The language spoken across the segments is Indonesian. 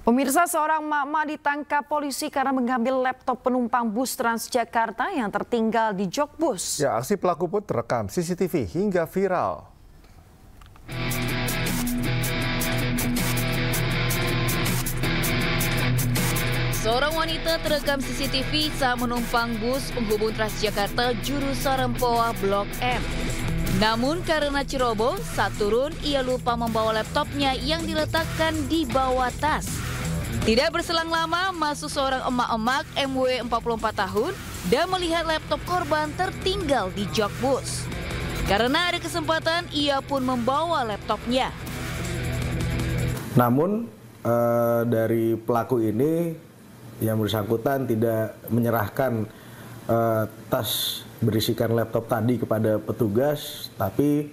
Pemirsa, seorang emak-emak ditangkap polisi karena mengambil laptop penumpang bus Transjakarta yang tertinggal di jok bus. Ya, aksi pelaku pun terekam CCTV hingga viral. Seorang wanita terekam CCTV saat menumpang bus penghubung Transjakarta jurusan Rempoa Blok M. Namun karena ceroboh, saat turun ia lupa membawa laptopnya yang diletakkan di bawah tas. Tidak berselang lama, masuk seorang emak-emak MW 44 tahun dan melihat laptop korban tertinggal di jok bus. Karena ada kesempatan, ia pun membawa laptopnya. Namun dari pelaku ini yang bersangkutan tidak menyerahkan tas berisikan laptop tadi kepada petugas, tapi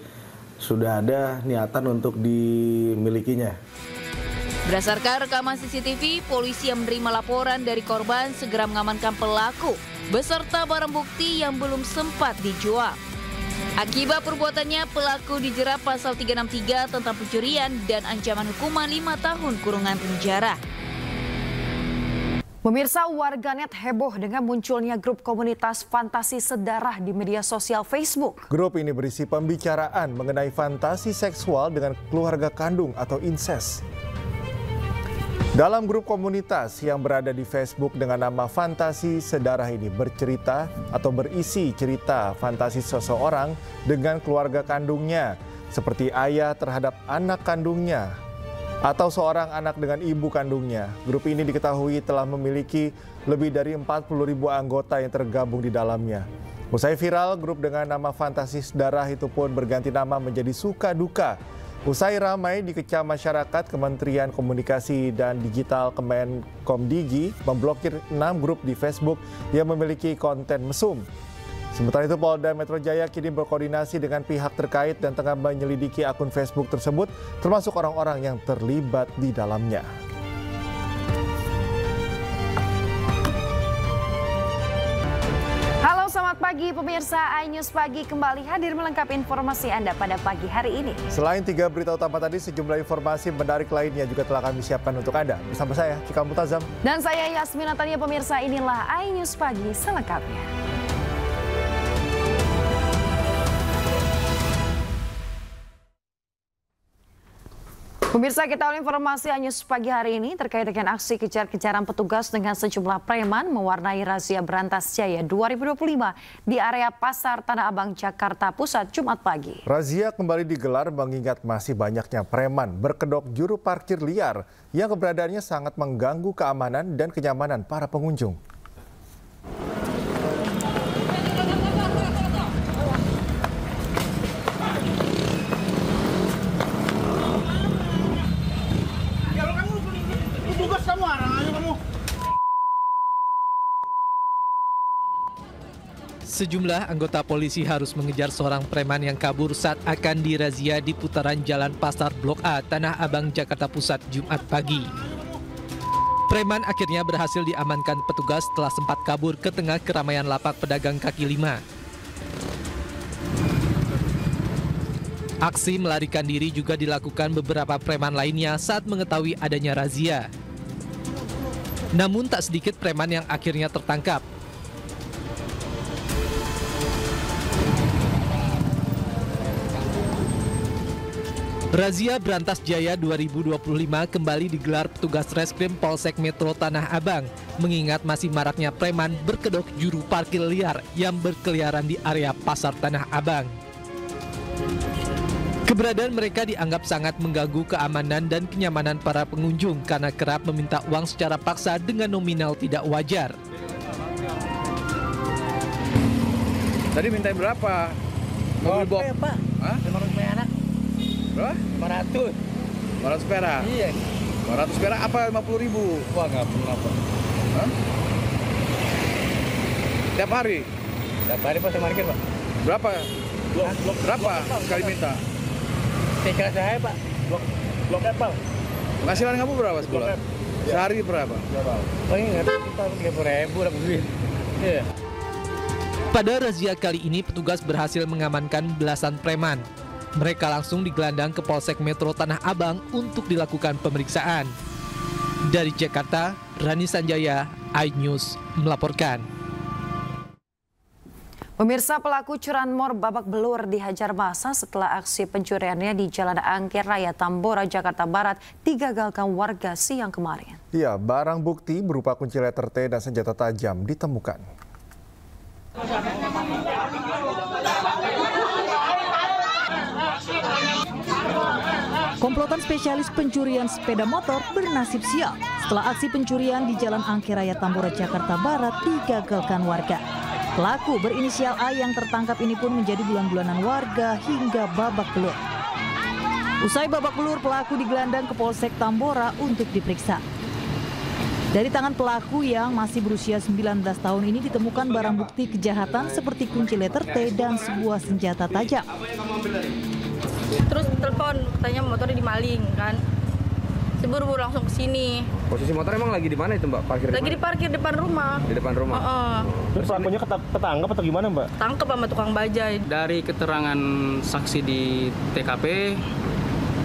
sudah ada niatan untuk dimilikinya. Berdasarkan rekaman CCTV, polisi yang menerima laporan dari korban segera mengamankan pelaku beserta barang bukti yang belum sempat dijual. Akibat perbuatannya, pelaku dijerat pasal 363 tentang pencurian dan ancaman hukuman 5 tahun kurungan penjara. Pemirsa, warganet heboh dengan munculnya grup komunitas fantasi sedarah di media sosial Facebook. Grup ini berisi pembicaraan mengenai fantasi seksual dengan keluarga kandung atau incest. Dalam grup komunitas yang berada di Facebook dengan nama Fantasi Sedarah ini bercerita atau berisi cerita fantasi seseorang dengan keluarga kandungnya, seperti ayah terhadap anak kandungnya, atau seorang anak dengan ibu kandungnya. Grup ini diketahui telah memiliki lebih dari 40.000 anggota yang tergabung di dalamnya. Usai viral, grup dengan nama Fantasi Sedarah itu pun berganti nama menjadi Suka Duka. Usai ramai dikecam masyarakat, Kementerian Komunikasi dan Digital Kemenkomdigi memblokir 6 grup di Facebook yang memiliki konten mesum. Sementara itu, Polda Metro Jaya kini berkoordinasi dengan pihak terkait dan tengah menyelidiki akun Facebook tersebut, termasuk orang-orang yang terlibat di dalamnya. Halo, selamat pagi pemirsa. iNews Pagi kembali hadir melengkapi informasi Anda pada pagi hari ini. Selain 3 berita utama tadi, sejumlah informasi menarik lainnya juga telah kami siapkan untuk Anda. Bersama saya, Cika Mutazam. Dan saya Yasmina Tania. Pemirsa, inilah iNews Pagi selengkapnya. Pemirsa, kita awali informasi iNews Pagi hari ini terkait dengan aksi kejar-kejaran petugas dengan sejumlah preman mewarnai razia Berantas Jaya 2025 di area Pasar Tanah Abang, Jakarta Pusat, Jumat pagi. Razia kembali digelar mengingat masih banyaknya preman berkedok juru parkir liar yang keberadaannya sangat mengganggu keamanan dan kenyamanan para pengunjung. Sejumlah anggota polisi harus mengejar seorang preman yang kabur saat akan dirazia di putaran Jalan Pasar Blok A, Tanah Abang, Jakarta Pusat, Jumat pagi. Preman akhirnya berhasil diamankan petugas setelah sempat kabur ke tengah keramaian lapak pedagang kaki lima. Aksi melarikan diri juga dilakukan beberapa preman lainnya saat mengetahui adanya razia. Namun tak sedikit preman yang akhirnya tertangkap. Razia Berantas Jaya 2025 kembali digelar petugas Reskrim Polsek Metro Tanah Abang, mengingat masih maraknya preman berkedok juru parkir liar yang berkeliaran di area Pasar Tanah Abang. Keberadaan mereka dianggap sangat mengganggu keamanan dan kenyamanan para pengunjung karena kerap meminta uang secara paksa dengan nominal tidak wajar. Tadi minta berapa? Mobil box? Pak. Hah? 500 perak. Berapa? 500. 500 perak? Iya. 500 perak apa 50.000? Wah, nggak perlu apa. Hah? Tiap hari? Tiap hari Pak saya parkir, Pak. Berapa? Berapa sekali minta? Tiga saya, Pak. Blok apa? Penghasilan kamu berapa sebulan? Sehari berapa? Oh, ini nggak tahu, kita 30.000 dapat duit. Iya. Pada razia kali ini petugas berhasil mengamankan belasan preman. Mereka langsung digelandang ke Polsek Metro Tanah Abang untuk dilakukan pemeriksaan. Dari Jakarta, Rani Sanjaya, iNews melaporkan. Pemirsa, pelaku curanmor babak belur dihajar massa setelah aksi pencuriannya di Jalan Angke Raya Tambora, Jakarta Barat digagalkan warga siang kemarin. Ya, barang bukti berupa kunci letter T dan senjata tajam ditemukan. Komplotan spesialis pencurian sepeda motor bernasib sial setelah aksi pencurian di Jalan Angke Raya Tambora, Jakarta Barat digagalkan warga. Pelaku berinisial A yang tertangkap ini pun menjadi bulan-bulanan warga hingga babak belur. Usai babak belur, pelaku digelandang ke Polsek Tambora untuk diperiksa. Dari tangan pelaku yang masih berusia 19 tahun ini ditemukan barang bukti kejahatan seperti kunci letter T dan sebuah senjata tajam. Terus telepon, katanya motornya dimaling kan. Buru-buru langsung ke sini. Posisi motor emang lagi di mana itu, Mbak? Parkir lagi diparkir depan rumah. Di depan rumah. Terus pelakunya ketangkap atau gimana, Mbak? Tangkep sama tukang bajai. Dari keterangan saksi di TKP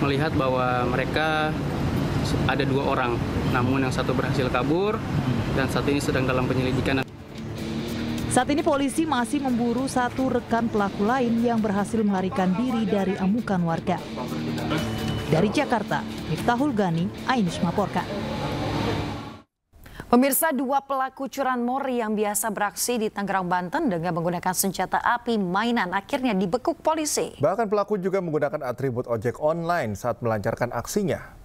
melihat bahwa mereka ada 2 orang, namun yang satu berhasil kabur dan saat ini sedang dalam penyelidikan. Saat ini polisi masih memburu satu rekan pelaku lain yang berhasil melarikan diri dari amukan warga. Dari Jakarta, Miftahul Gani, iNews melaporkan. Pemirsa, 2 pelaku curanmor yang biasa beraksi di Tangerang, Banten dengan menggunakan senjata api mainan akhirnya dibekuk polisi. Bahkan pelaku juga menggunakan atribut ojek online saat melancarkan aksinya.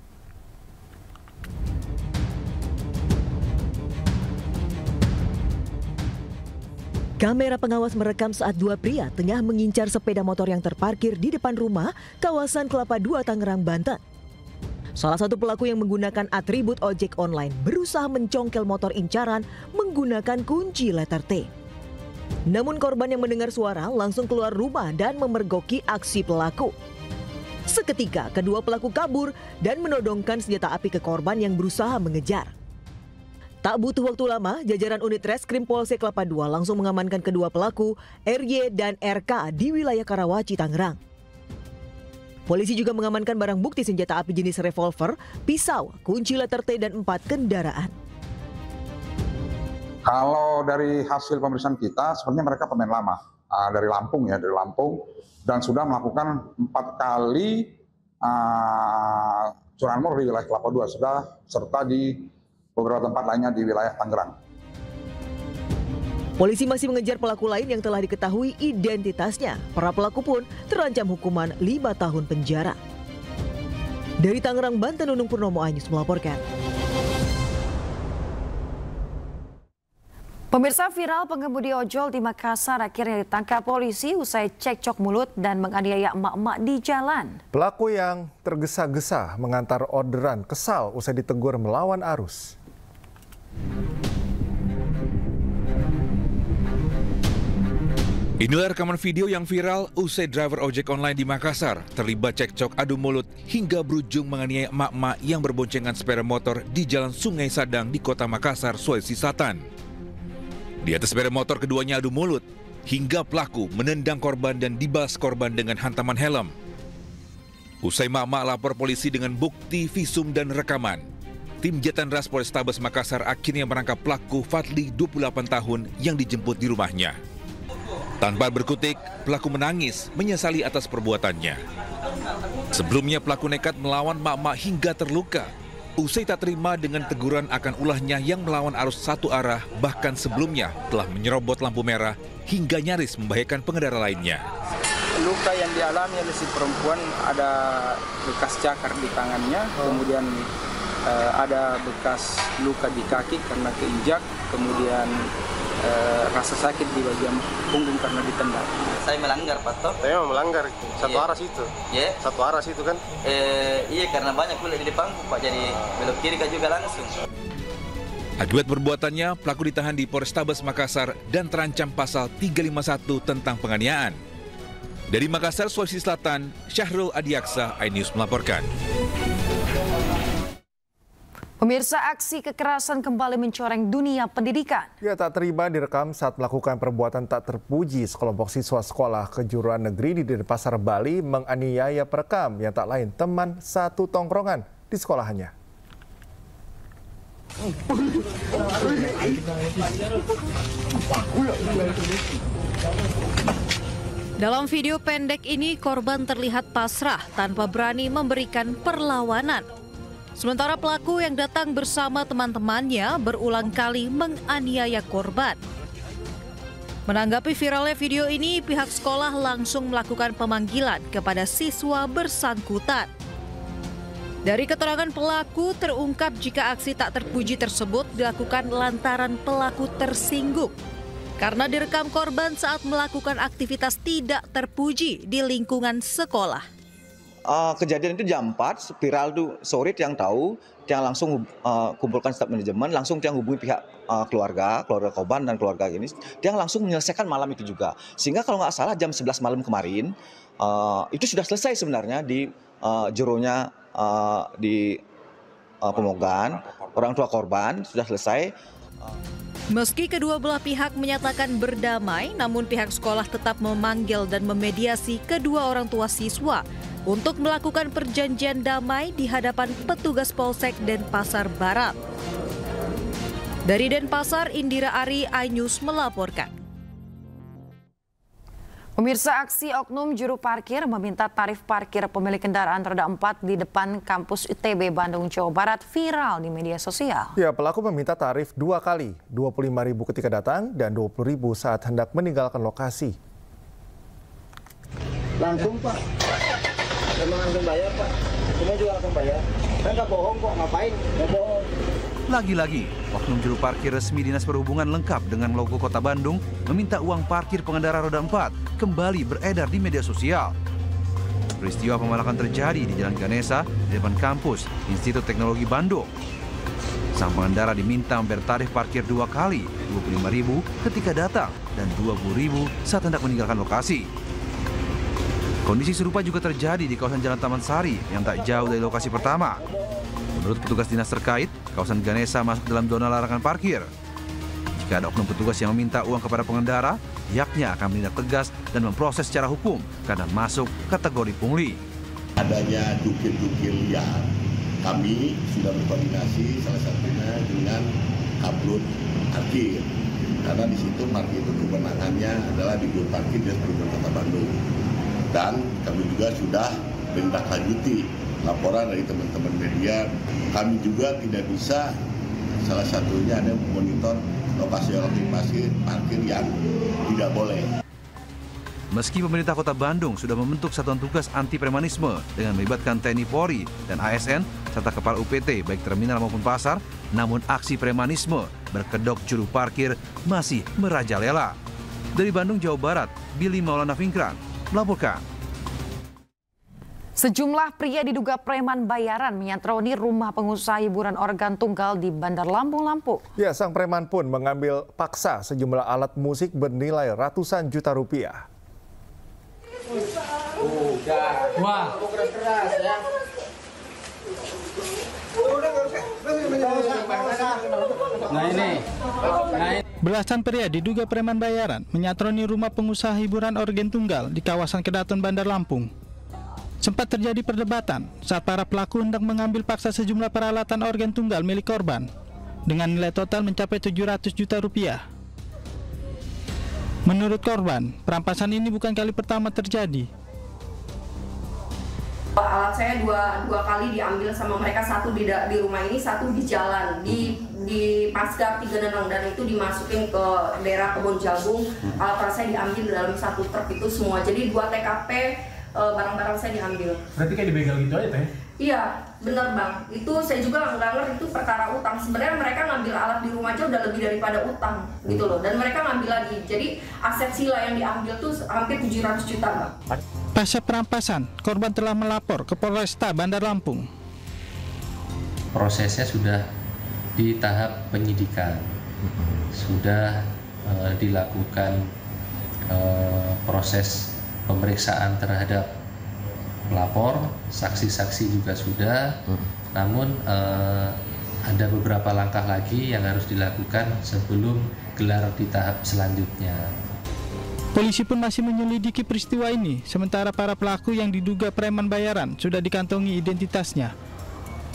Kamera pengawas merekam saat 2 pria tengah mengincar sepeda motor yang terparkir di depan rumah kawasan Kelapa II, Tangerang, Banten. Salah satu pelaku yang menggunakan atribut ojek online berusaha mencongkel motor incaran menggunakan kunci letter T. Namun korban yang mendengar suara langsung keluar rumah dan memergoki aksi pelaku. Seketika kedua pelaku kabur dan menodongkan senjata api ke korban yang berusaha mengejar. Tak butuh waktu lama, jajaran unit Reskrim Polsek Kelapa II langsung mengamankan kedua pelaku, RY dan RK di wilayah Karawaci, Tangerang. Polisi juga mengamankan barang bukti senjata api jenis revolver, pisau, kunci letter T dan 4 kendaraan. Kalau dari hasil pemeriksaan kita, sebenarnya mereka pemain lama dari Lampung dan sudah melakukan 4 kali curanmor di wilayah Kelapa II, serta di beberapa tempat lainnya di wilayah Tangerang. Polisi masih mengejar pelaku lain yang telah diketahui identitasnya. Para pelaku pun terancam hukuman 5 tahun penjara. Dari Tangerang, Banten, Nunung Purnomo, iNews melaporkan. Pemirsa, viral pengemudi ojol di Makassar akhirnya ditangkap polisi usai cekcok mulut dan menganiaya emak-emak di jalan. Pelaku yang tergesa-gesa mengantar orderan kesal usai ditegur melawan arus. Inilah rekaman video yang viral usai driver ojek online di Makassar terlibat cekcok adu mulut hingga berujung menganiaya emak-emak yang berboncengan sepeda motor di Jalan Sungai Sadang di Kota Makassar, Sulawesi Selatan. Di atas sepeda motor keduanya adu mulut hingga pelaku menendang korban dan dibalas korban dengan hantaman helm. Usai emak-emak lapor polisi dengan bukti visum dan rekaman, tim Jatanras Polrestabes Makassar akhirnya menangkap pelaku Fadli, 28 tahun yang dijemput di rumahnya. Tanpa berkutik, pelaku menangis menyesali atas perbuatannya. Sebelumnya pelaku nekat melawan emak-emak hingga terluka. Usai tak terima dengan teguran akan ulahnya yang melawan arus satu arah, bahkan sebelumnya telah menyerobot lampu merah hingga nyaris membahayakan pengendara lainnya. Luka yang dialami oleh si perempuan ada bekas cakar di tangannya, kemudian ada bekas luka di kaki karena keinjak, kemudian rasa sakit di bagian punggung karena ditendang. Saya melanggar, Pak Toh. Saya melanggar, satu arah situ. Yeah. Satu arah situ kan? Iya, karena banyak kulit di depanku, Pak. Jadi belok kiri kan juga langsung. Akibat perbuatannya, pelaku ditahan di Polrestabes Makassar dan terancam pasal 351 tentang penganiayaan. Dari Makassar, Sulawesi Selatan, Syahrul Adiaksa, iNews melaporkan. Pemirsa, aksi kekerasan kembali mencoreng dunia pendidikan. Ya, tak terima direkam saat melakukan perbuatan tak terpuji. Sekelompok siswa sekolah kejuruan negeri di Denpasar, Bali menganiaya perekam yang tak lain teman satu tongkrongan di sekolahannya. Dalam video pendek ini, korban terlihat pasrah tanpa berani memberikan perlawanan. Sementara pelaku yang datang bersama teman-temannya berulang kali menganiaya korban. Menanggapi viralnya video ini, pihak sekolah langsung melakukan pemanggilan kepada siswa bersangkutan. Dari keterangan pelaku, terungkap jika aksi tak terpuji tersebut dilakukan lantaran pelaku tersinggung karena direkam korban saat melakukan aktivitas tidak terpuji di lingkungan sekolah. Kejadian itu jam 4, viral tuh sore, yang tahu, yang langsung kumpulkan staf manajemen, langsung yang hubungi pihak keluarga korban dan keluarga ini, dia langsung menyelesaikan malam itu juga. Sehingga kalau nggak salah jam 11 malam kemarin, itu sudah selesai sebenarnya di jurunya di Pemogan, orang tua korban sudah selesai. Meski kedua belah pihak menyatakan berdamai, namun pihak sekolah tetap memanggil dan memediasi kedua orang tua siswa untuk melakukan perjanjian damai di hadapan petugas Polsek Denpasar Barat. Dari Denpasar, Indira Ari, iNews melaporkan. Pemirsa, aksi oknum juru parkir meminta tarif parkir pemilik kendaraan roda 4 di depan kampus ITB Bandung, Jawa Barat viral di media sosial. Ya, pelaku meminta tarif 2 kali, Rp25.000 ketika datang dan Rp20.000 saat hendak meninggalkan lokasi. Langsung Pak, memang langsung bayar Pak, semua juga langsung bayar. Kan nggak bohong kok, ngapain? Nggak bohong. Lagi-lagi, oknum juru parkir resmi Dinas Perhubungan lengkap dengan logo Kota Bandung meminta uang parkir pengendara roda 4 kembali beredar di media sosial. Peristiwa pemalakan terjadi di Jalan Ganesha di depan kampus Institut Teknologi Bandung. Sang pengendara diminta membayar tarif parkir 2 kali, Rp25.000 ketika datang dan Rp20.000 saat hendak meninggalkan lokasi. Kondisi serupa juga terjadi di kawasan Jalan Taman Sari yang tak jauh dari lokasi pertama. Menurut petugas dinas terkait, kawasan Ganesha masuk dalam zona larangan parkir. Jika ada oknum petugas yang meminta uang kepada pengendara, pihaknya akan menindak tegas dan memproses secara hukum karena masuk kategori pungli. Adanya jukir-jukir liar, kami sudah berkoordinasi salah satunya dengan Kablut Parkir. Karena di situ parkir itu kewenangannya adalah di Kablut Parkir Dinas Perhubungan Kota Bandung. Dan kami juga sudah menindaklanjuti laporan dari teman-teman media. Kami juga tidak bisa, salah satunya ada memonitor lokasi parkir yang tidak boleh. Meski pemerintah Kota Bandung sudah membentuk satuan tugas anti premanisme dengan melibatkan TNI Polri dan ASN serta kepala UPT baik terminal maupun pasar, namun aksi premanisme berkedok juru parkir masih merajalela. Dari Bandung, Jawa Barat, Billy Maulana Fingkran melaporkan. Sejumlah pria diduga preman bayaran menyantroni rumah pengusaha hiburan organ tunggal di Bandar Lampung, Lampung. Ya, sang preman pun mengambil paksa sejumlah alat musik bernilai ratusan juta rupiah. Wah, keras ya. Nah ini. Belasan pria diduga preman bayaran menyatroni rumah pengusaha hiburan organ tunggal di kawasan Kedaton, Bandar Lampung. Sempat terjadi perdebatan saat para pelaku hendak mengambil paksa sejumlah peralatan organ tunggal milik korban dengan nilai total mencapai 700 juta rupiah. Menurut korban, perampasan ini bukan kali pertama terjadi. Alat saya dua kali diambil sama mereka, satu di rumah ini, satu di jalan di Pasgar 3 Nenong, dan itu dimasukin ke daerah Kebon Jagung. Alat saya diambil dalam satu truk itu semua, jadi 2 TKP barang-barang saya diambil. Berarti kayak dibegal gitu aja Teh? Iya, bener Bang. Itu saya juga nggak ngerti itu perkara utang. Sebenarnya mereka ngambil alat di rumah aja udah lebih daripada utang gitu loh. Dan mereka ngambil lagi. Jadi aset sila yang diambil tuh hampir 700 juta Bang. Pasca perampasan, korban telah melapor ke Polresta Bandar Lampung. Prosesnya sudah di tahap penyidikan. Sudah dilakukan proses pemeriksaan terhadap pelapor, saksi-saksi juga sudah, namun ada beberapa langkah lagi yang harus dilakukan sebelum gelar di tahap selanjutnya. Polisi pun masih menyelidiki peristiwa ini, sementara para pelaku yang diduga preman bayaran sudah dikantongi identitasnya.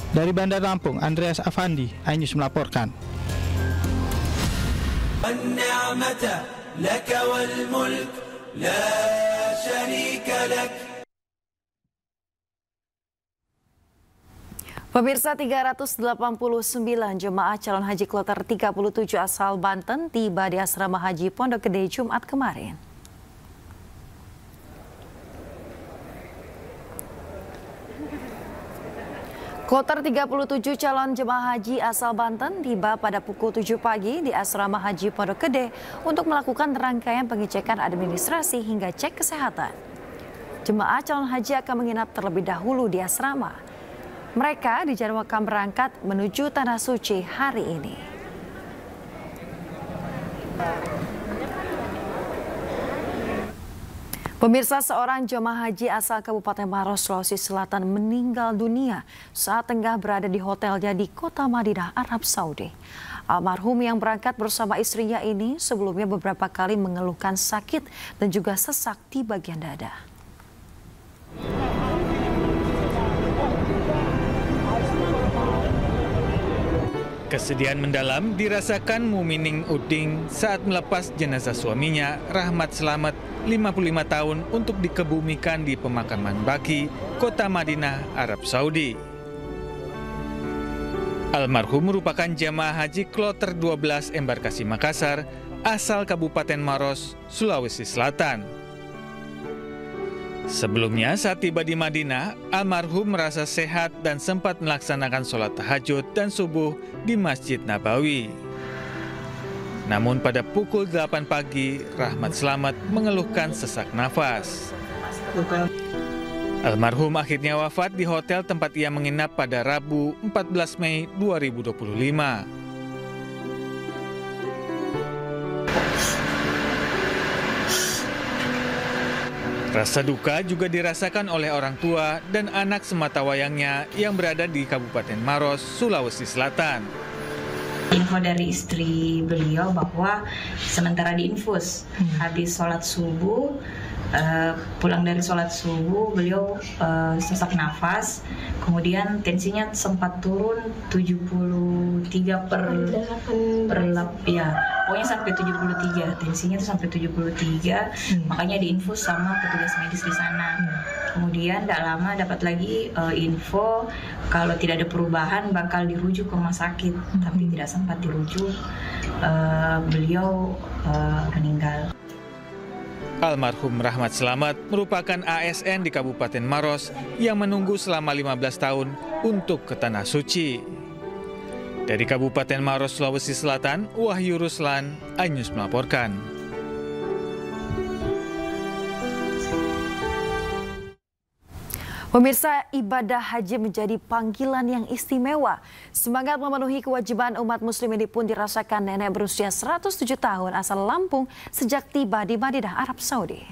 Dari Bandar Lampung, Andreas Afandi, iNews melaporkan. Pemirsa, 389 jemaah calon haji kloter 37 asal Banten tiba di Asrama Haji Pondok Gede Jumat kemarin. Kloter 37 calon jemaah haji asal Banten tiba pada pukul 7 pagi di Asrama Haji Pondok Gede untuk melakukan rangkaian pengecekan administrasi hingga cek kesehatan. Jemaah calon haji akan menginap terlebih dahulu di asrama. Mereka dijadwalkan berangkat menuju Tanah Suci hari ini. Pemirsa, seorang jemaah haji asal Kabupaten Maros, Sulawesi Selatan meninggal dunia saat tengah berada di hotelnya di kota Madinah, Arab Saudi. Almarhum yang berangkat bersama istrinya ini sebelumnya beberapa kali mengeluhkan sakit dan juga sesak di bagian dada. Kesedihan mendalam dirasakan Mumining Uding saat melepas jenazah suaminya, Rahmat Slamet, 55 tahun, untuk dikebumikan di pemakaman Baki, kota Madinah, Arab Saudi. Almarhum merupakan jamaah haji kloter 12 embarkasi Makassar, asal Kabupaten Maros, Sulawesi Selatan. Sebelumnya saat tiba di Madinah, almarhum merasa sehat dan sempat melaksanakan sholat tahajud dan subuh di Masjid Nabawi. Namun pada pukul 8 pagi, Rahmat Slamet mengeluhkan sesak nafas. Almarhum akhirnya wafat di hotel tempat ia menginap pada Rabu 14 Mei 2025. Rasa duka juga dirasakan oleh orang tua dan anak sematawayangnya yang berada di Kabupaten Maros, Sulawesi Selatan. Info dari istri beliau bahwa sementara diinfus, habis sholat subuh, pulang dari sholat subuh beliau sesak nafas, kemudian tensinya sempat turun 73 per ya, pokoknya sampai 73, tensinya itu sampai 73, makanya diinfus sama petugas medis di sana. Kemudian tidak lama dapat lagi info kalau tidak ada perubahan bakal dirujuk ke rumah sakit, tapi tidak sempat dirujuk, beliau meninggal. Almarhum Rahmat Slamet merupakan ASN di Kabupaten Maros yang menunggu selama 15 tahun untuk ke Tanah Suci. Dari Kabupaten Maros, Sulawesi Selatan, Wahyu Ruslan, iNews melaporkan. Pemirsa, ibadah haji menjadi panggilan yang istimewa. Semangat memenuhi kewajiban umat muslim ini pun dirasakan nenek berusia 107 tahun asal Lampung sejak tiba di Madinah, Arab Saudi.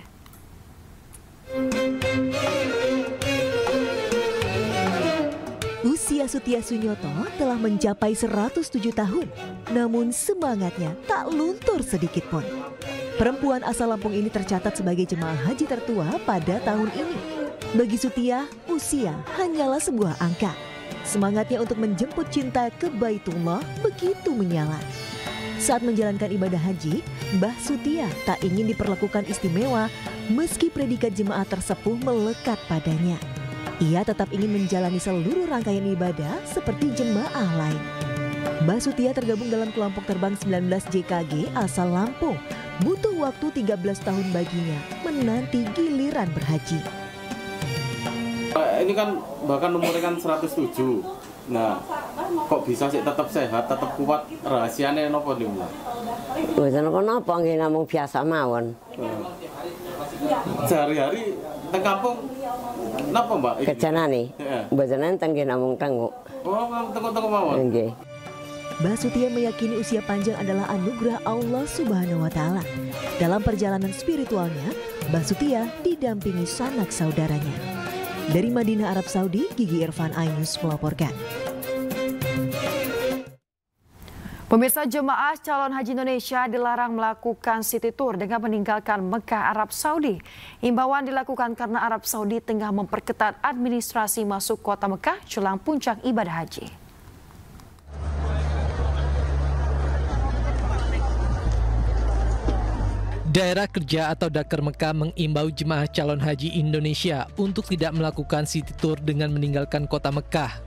Usia Sutia Sunyoto telah mencapai 107 tahun, namun semangatnya tak luntur sedikit pun. Perempuan asal Lampung ini tercatat sebagai jemaah haji tertua pada tahun ini. Bagi Sutia, usia hanyalah sebuah angka. Semangatnya untuk menjemput cinta ke Baitullah begitu menyala. Saat menjalankan ibadah haji, Mbah Sutia tak ingin diperlakukan istimewa meski predikat jemaah tersepuh melekat padanya. Ia tetap ingin menjalani seluruh rangkaian ibadah seperti jemaah lain. Mbah Sutia tergabung dalam kelompok terbang 19 JKG asal Lampung. Butuh waktu 13 tahun baginya menanti giliran berhaji. Ini kan bahkan umurnya kan 107. Nah, kok bisa sih tetap sehat, tetap kuat? Rahasianya nopo nih, Mbak? Boten napa nggih namung biasa mawon. Sehari-hari teng kampung napa, Mbak? Kejanane. Boten enten nggih namung tenguk. Oh, tenguk-tenguk mawon. Nggih. Mbah Sutia meyakini usia panjang adalah anugerah Allah Subhanahu wa Ta'ala. Dalam perjalanan spiritualnya, Mbah Sutia didampingi sanak saudaranya. Dari Madinah, Arab Saudi, Gigi Irfan, iNews melaporkan. Pemirsa, jemaah calon haji Indonesia dilarang melakukan city tour dengan meninggalkan Mekah, Arab Saudi. Imbauan dilakukan karena Arab Saudi tengah memperketat administrasi masuk kota Mekah jelang puncak ibadah haji. Daerah Kerja atau Dakar Mekah mengimbau jemaah calon haji Indonesia untuk tidak melakukan city tour dengan meninggalkan kota Mekah.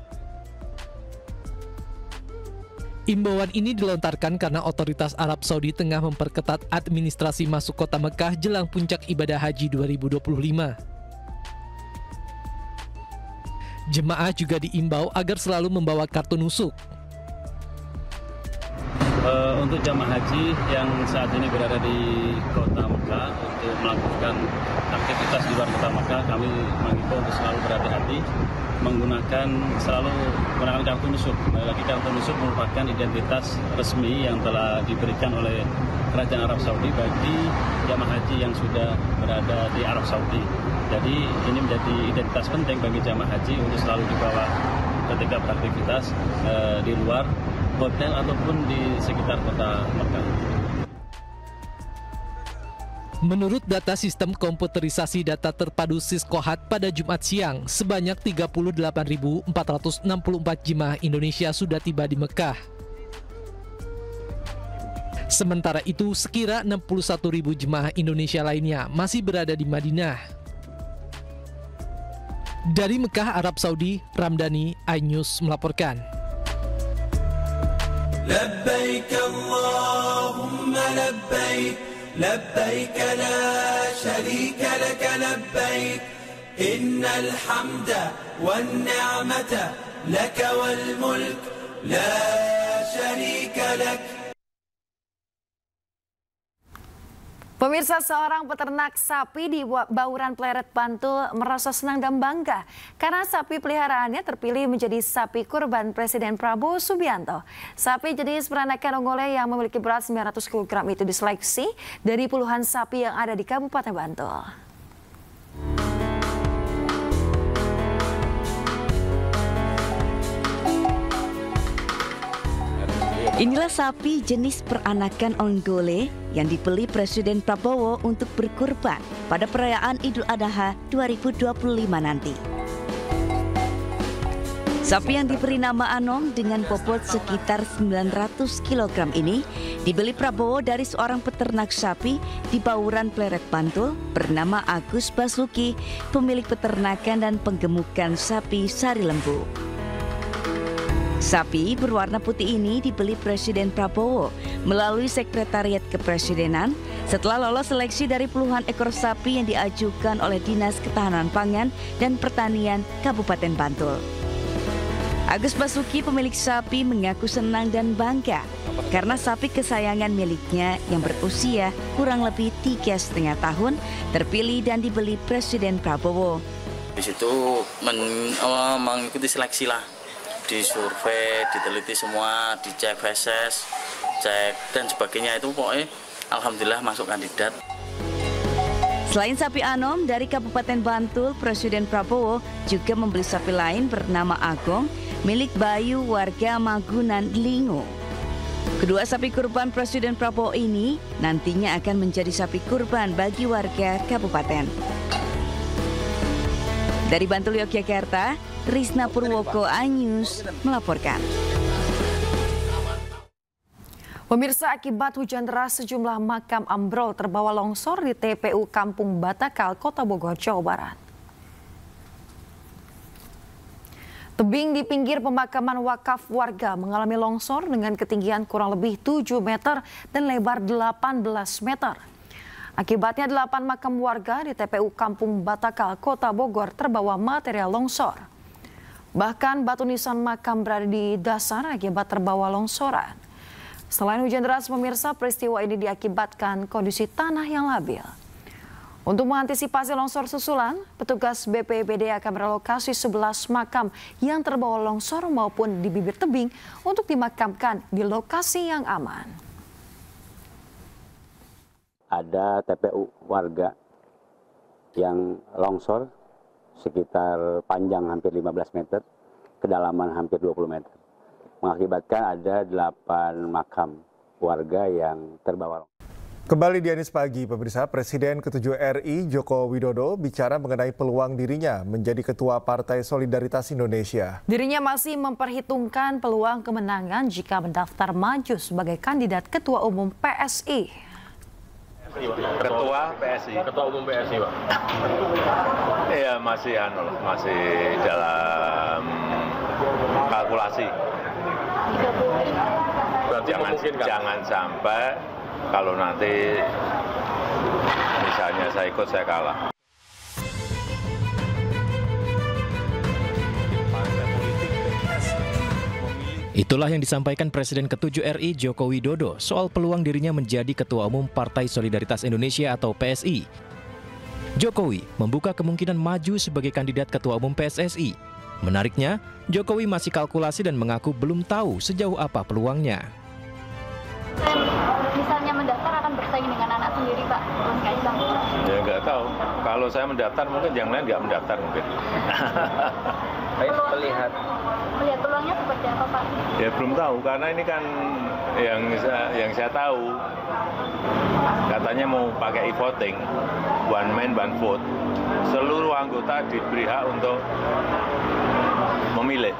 Imbauan ini dilontarkan karena otoritas Arab Saudi tengah memperketat administrasi masuk kota Mekah jelang puncak ibadah haji 2025. Jemaah juga diimbau agar selalu membawa kartu nusuk. Untuk jamaah haji yang saat ini berada di kota Mekah untuk melakukan aktivitas di luar kota Mekah, kami mengimbau untuk selalu berhati-hati selalu menggunakan kartu nusuk. Lagi kartu nusuk merupakan identitas resmi yang telah diberikan oleh Kerajaan Arab Saudi bagi jamaah haji yang sudah berada di Arab Saudi. Jadi ini menjadi identitas penting bagi jamaah haji untuk selalu dibawa ketika beraktivitas di luar hotel ataupun di sekitar kota Mekah. Menurut data sistem komputerisasi data terpadu Siskohat pada Jumat siang, sebanyak 38.464 jemaah Indonesia sudah tiba di Mekah. Sementara itu, sekira 61.000 jemaah Indonesia lainnya masih berada di Madinah. Dari Mekah, Arab Saudi, Ramdhani, iNews melaporkan. Labbaik Allahumma labbaik, labbaik la sharika laka labbaik, innal hamda wan ni'mata laka wal mulk la sharika lak. Pemirsa, seorang peternak sapi di Bauran Pleret, Bantul merasa senang dan bangga karena sapi peliharaannya terpilih menjadi sapi kurban Presiden Prabowo Subianto. Sapi jenis peranakan Ongole yang memiliki berat 900 kg itu diseleksi dari puluhan sapi yang ada di Kabupaten Bantul. Inilah sapi jenis peranakan Ongole yang dibeli Presiden Prabowo untuk berkurban pada perayaan Idul Adha 2025 nanti. Sapi yang diberi nama Anong dengan bobot sekitar 900 kg ini dibeli Prabowo dari seorang peternak sapi di Bauran Pleret, Bantul bernama Agus Basuki, pemilik peternakan dan penggemukan sapi Sari Lembu. Sapi berwarna putih ini dibeli Presiden Prabowo melalui Sekretariat Kepresidenan setelah lolos seleksi dari puluhan ekor sapi yang diajukan oleh Dinas Ketahanan Pangan dan Pertanian Kabupaten Bantul. Agus Basuki, pemilik sapi, mengaku senang dan bangga karena sapi kesayangan miliknya yang berusia kurang lebih 3,5 tahun terpilih dan dibeli Presiden Prabowo. Di situ mengikuti seleksi lah. Disurvei, diteliti semua, dicek feses, cek dan sebagainya, itu pokoknya alhamdulillah masuk kandidat. Selain sapi Anom dari Kabupaten Bantul, Presiden Prabowo juga membeli sapi lain bernama Agong milik Bayu warga Magunan, Lingo. Kedua sapi kurban Presiden Prabowo ini nantinya akan menjadi sapi kurban bagi warga kabupaten. Dari Bantul, Yogyakarta, Risna Purwoko, iNews melaporkan. Pemirsa, akibat hujan deras sejumlah makam ambrol terbawa longsor di TPU Kampung Batakal, Kota Bogor, Jawa Barat. Tebing di pinggir pemakaman wakaf warga mengalami longsor dengan ketinggian kurang lebih 7 meter dan lebar 18 meter. Akibatnya 8 makam warga di TPU Kampung Batakal, Kota Bogor terbawa material longsor. Bahkan batu nisan makam berada di dasar akibat terbawa longsoran. Selain hujan deras, pemirsa, peristiwa ini diakibatkan kondisi tanah yang labil. Untuk mengantisipasi longsor susulan, petugas BPBD akan merelokasi 11 makam yang terbawa longsor maupun di bibir tebing untuk dimakamkan di lokasi yang aman. Ada TPU warga yang longsor sekitar panjang hampir 15 meter, kedalaman hampir 20 meter. mengakibatkan ada 8 makam warga yang terbawa. Kembali di Anies Pagi, pemirsa, Presiden ke-7 RI Joko Widodo bicara mengenai peluang dirinya menjadi Ketua Partai Solidaritas Indonesia. Dirinya masih memperhitungkan peluang kemenangan jika mendaftar maju sebagai kandidat Ketua Umum PSI. Ketua PSI. Ketua Umum PSI, Pak. Iya, masih dalam kalkulasi. Jangan sampai kalau nanti misalnya saya ikut, saya kalah. Itulah yang disampaikan Presiden ke-7 RI Joko Widodo soal peluang dirinya menjadi Ketua Umum Partai Solidaritas Indonesia atau PSI. Jokowi membuka kemungkinan maju sebagai kandidat Ketua Umum PSSI. Menariknya, Jokowi masih kalkulasi dan mengaku belum tahu sejauh apa peluangnya. Misalnya mendaftar akan bersaing dengan anak sendiri, Pak, Mas Kaisang? Ya nggak tahu. Kalau saya mendaftar mungkin yang lain nggak mendaftar mungkin. Melihat peluangnya seperti apa, Pak? Ya belum tahu karena ini kan yang saya tahu katanya mau pakai e-voting, one man one vote. Seluruh anggota diberi hak untuk memilih.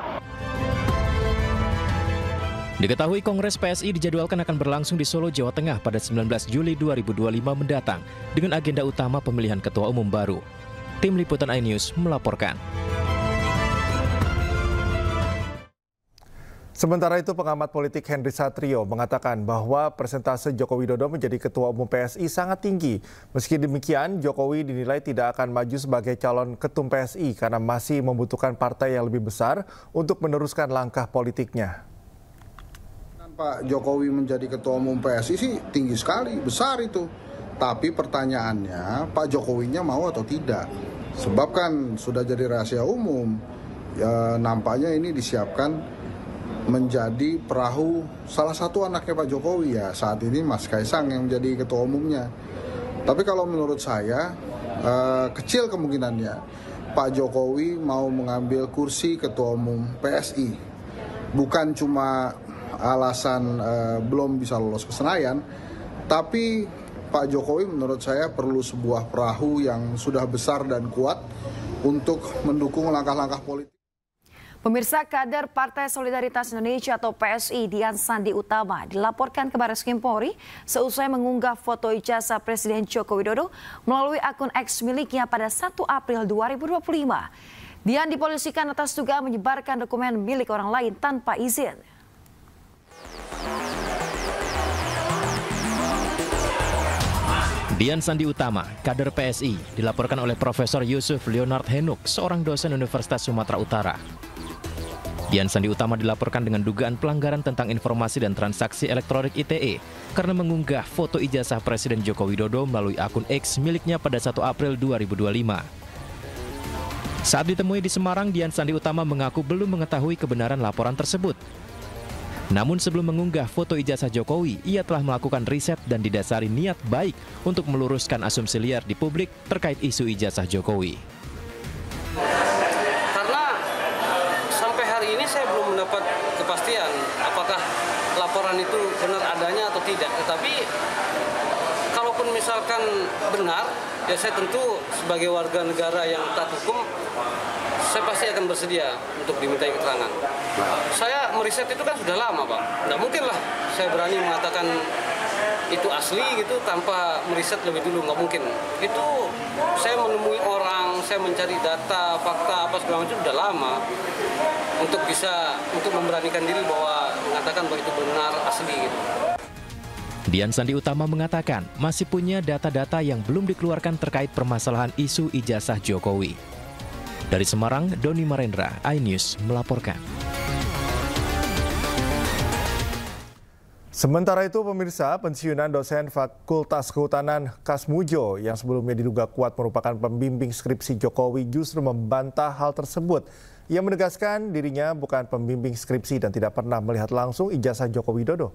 Diketahui Kongres PSI dijadwalkan akan berlangsung di Solo, Jawa Tengah pada 19 Juli 2025 mendatang dengan agenda utama pemilihan Ketua Umum baru. Tim Liputan iNews melaporkan. Sementara itu, pengamat politik Henry Satrio mengatakan bahwa persentase Joko Widodo menjadi Ketua Umum PSI sangat tinggi. Meski demikian, Jokowi dinilai tidak akan maju sebagai calon ketum PSI karena masih membutuhkan partai yang lebih besar untuk meneruskan langkah politiknya. Pak Jokowi menjadi Ketua Umum PSI sih tinggi sekali, besar itu. Tapi pertanyaannya, Pak Jokowinya mau atau tidak? Sebab kan sudah jadi rahasia umum. Ya, nampaknya ini disiapkan menjadi perahu salah satu anaknya Pak Jokowi, ya saat ini Mas Kaisang yang menjadi Ketua Umumnya. Tapi kalau menurut saya kecil kemungkinannya Pak Jokowi mau mengambil kursi Ketua Umum PSI. Bukan cuma alasan belum bisa lolos ke Senayan, tapi Pak Jokowi menurut saya perlu sebuah perahu yang sudah besar dan kuat untuk mendukung langkah-langkah politik. Pemirsa, kader Partai Solidaritas Indonesia atau PSI Dian Sandi Utama dilaporkan ke Barreskrim Polri seusai mengunggah foto ijazah Presiden Joko Widodo melalui akun X miliknya pada 1 April 2025. Dian dipolisikan atas dugaan menyebarkan dokumen milik orang lain tanpa izin. Dian Sandi Utama, kader PSI, dilaporkan oleh Profesor Yusuf Leonard Henuk, seorang dosen Universitas Sumatera Utara. Dian Sandi Utama dilaporkan dengan dugaan pelanggaran tentang informasi dan transaksi elektronik ITE karena mengunggah foto ijazah Presiden Joko Widodo melalui akun X miliknya pada 1 April 2025. Saat ditemui di Semarang, Dian Sandi Utama mengaku belum mengetahui kebenaran laporan tersebut. Namun sebelum mengunggah foto ijazah Jokowi, ia telah melakukan riset dan didasari niat baik untuk meluruskan asumsi liar di publik terkait isu ijazah Jokowi. Karena sampai hari ini saya belum mendapat kepastian apakah laporan itu benar adanya atau tidak. Tetapi kalaupun misalkan benar, ya saya tentu sebagai warga negara yang taat hukum, saya pasti akan bersedia untuk dimintai keterangan. Saya meriset itu kan sudah lama, Pak. Nggak mungkin lah saya berani mengatakan itu asli gitu tanpa meriset lebih dulu, nggak mungkin. Itu saya menemui orang, saya mencari data, fakta, apa segala macam sudah lama untuk memberanikan diri bahwa mengatakan bahwa itu benar asli gitu. Dian Sandi Utama mengatakan masih punya data-data yang belum dikeluarkan terkait permasalahan isu ijazah Jokowi. Dari Semarang, Doni Marendra, iNews melaporkan. Sementara itu, pemirsa, pensiunan dosen Fakultas Kehutanan Kasmujo yang sebelumnya diduga kuat merupakan pembimbing skripsi Jokowi justru membantah hal tersebut. Ia menegaskan dirinya bukan pembimbing skripsi dan tidak pernah melihat langsung ijazah Joko Widodo.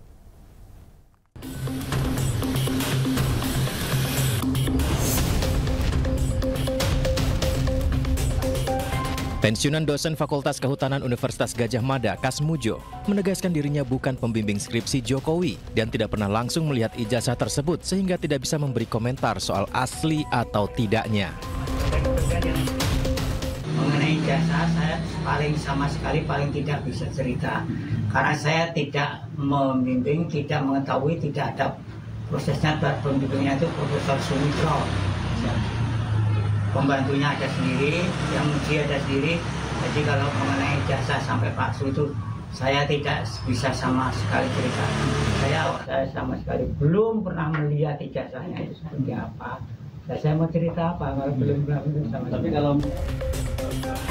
Pensiunan dosen Fakultas Kehutanan Universitas Gadjah Mada, Kasmujo, menegaskan dirinya bukan pembimbing skripsi Jokowi dan tidak pernah langsung melihat ijazah tersebut sehingga tidak bisa memberi komentar soal asli atau tidaknya. Mengenai ijazah, saya sama sekali tidak bisa cerita karena saya tidak membimbing, tidak mengetahui, tidak ada prosesnya. Pembimbingnya itu Profesor Sumitro. Pembantunya ada sendiri, yang uji ada sendiri. Jadi kalau mengenai ijazah sampai palsu itu saya tidak bisa sama sekali cerita. Saya sama sekali belum pernah melihat ijazahnya itu seperti apa. Saya mau cerita apa kalau belum pernah sama. Tapi kalau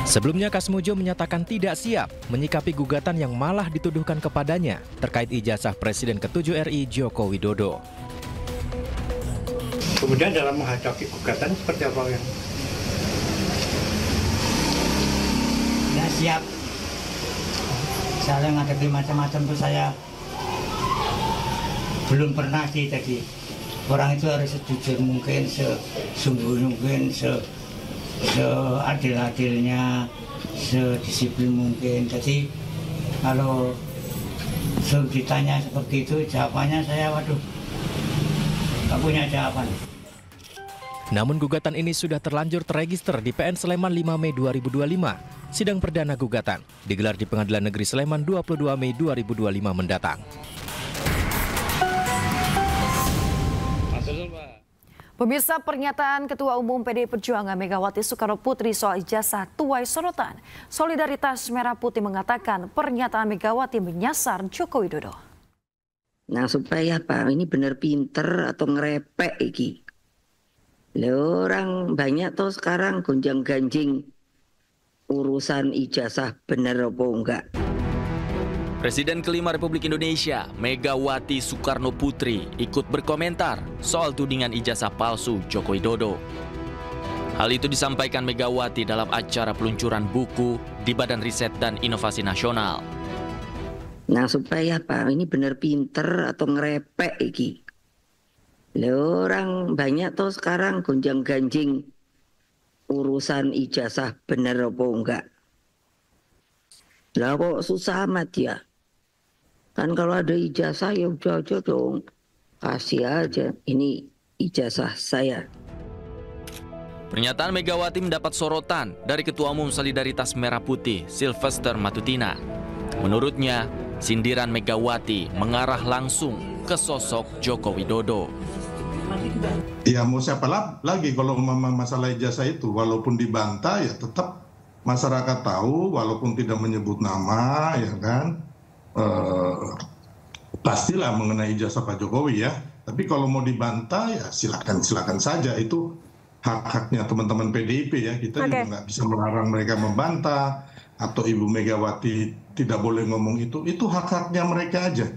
sebelumnya Kasmujo menyatakan tidak siap menyikapi gugatan yang malah dituduhkan kepadanya terkait ijazah Presiden ke-7 RI Joko Widodo. Kemudian dalam menghadapi gugatan seperti apa yang? Tidak siap. Saya menghadapi macam-macam itu saya belum pernah sih. Jadi orang itu harus sejujur mungkin, sesungguh mungkin, seadil-adilnya, sedisiplin mungkin. Jadi kalau ditanya seperti itu, jawabannya saya waduh, nggak punya jawaban. Namun gugatan ini sudah terlanjur terregister di PN Sleman 5 Mei 2025. Sidang perdana gugatan digelar di Pengadilan Negeri Sleman 22 Mei 2025 mendatang. Pemirsa, pernyataan Ketua Umum PDI Perjuangan Megawati Soekarno Putri soal ijazah tuai sorotan. Solidaritas Merah Putih mengatakan pernyataan Megawati menyasar Joko Widodo. Nah, supaya Pak ini benar pinter atau ngerepek iki. Orang banyak tuh sekarang gonjang-ganjing urusan ijazah bener apa enggak. Presiden kelima Republik Indonesia, Megawati Soekarno Putri, ikut berkomentar soal tudingan ijazah palsu Joko Widodo. Hal itu disampaikan Megawati dalam acara peluncuran buku di Badan Riset dan Inovasi Nasional. Nah, supaya Pak ini bener pinter atau ngerepek iki. Orang banyak tuh sekarang gonjang-ganjing urusan ijazah bener apa enggak. Lah kok susah amat ya. Kan kalau ada ijazah ya udah aja dong. Kasih aja, ini ijazah saya. Pernyataan Megawati mendapat sorotan dari Ketua Umum Solidaritas Merah Putih, Sylvester Matutina. Menurutnya, sindiran Megawati mengarah langsung ke sosok Joko Widodo. Ya mau siapa lagi kalau masalah ijazah itu, walaupun dibantah ya tetap masyarakat tahu, walaupun tidak menyebut nama, ya kan, pastilah mengenai ijazah Pak Jokowi ya. Tapi kalau mau dibantah ya silakan saja, itu hak-haknya teman-teman PDIP ya. Kita juga nggak bisa melarang mereka membantah atau Ibu Megawati tidak boleh ngomong itu hak-haknya mereka aja.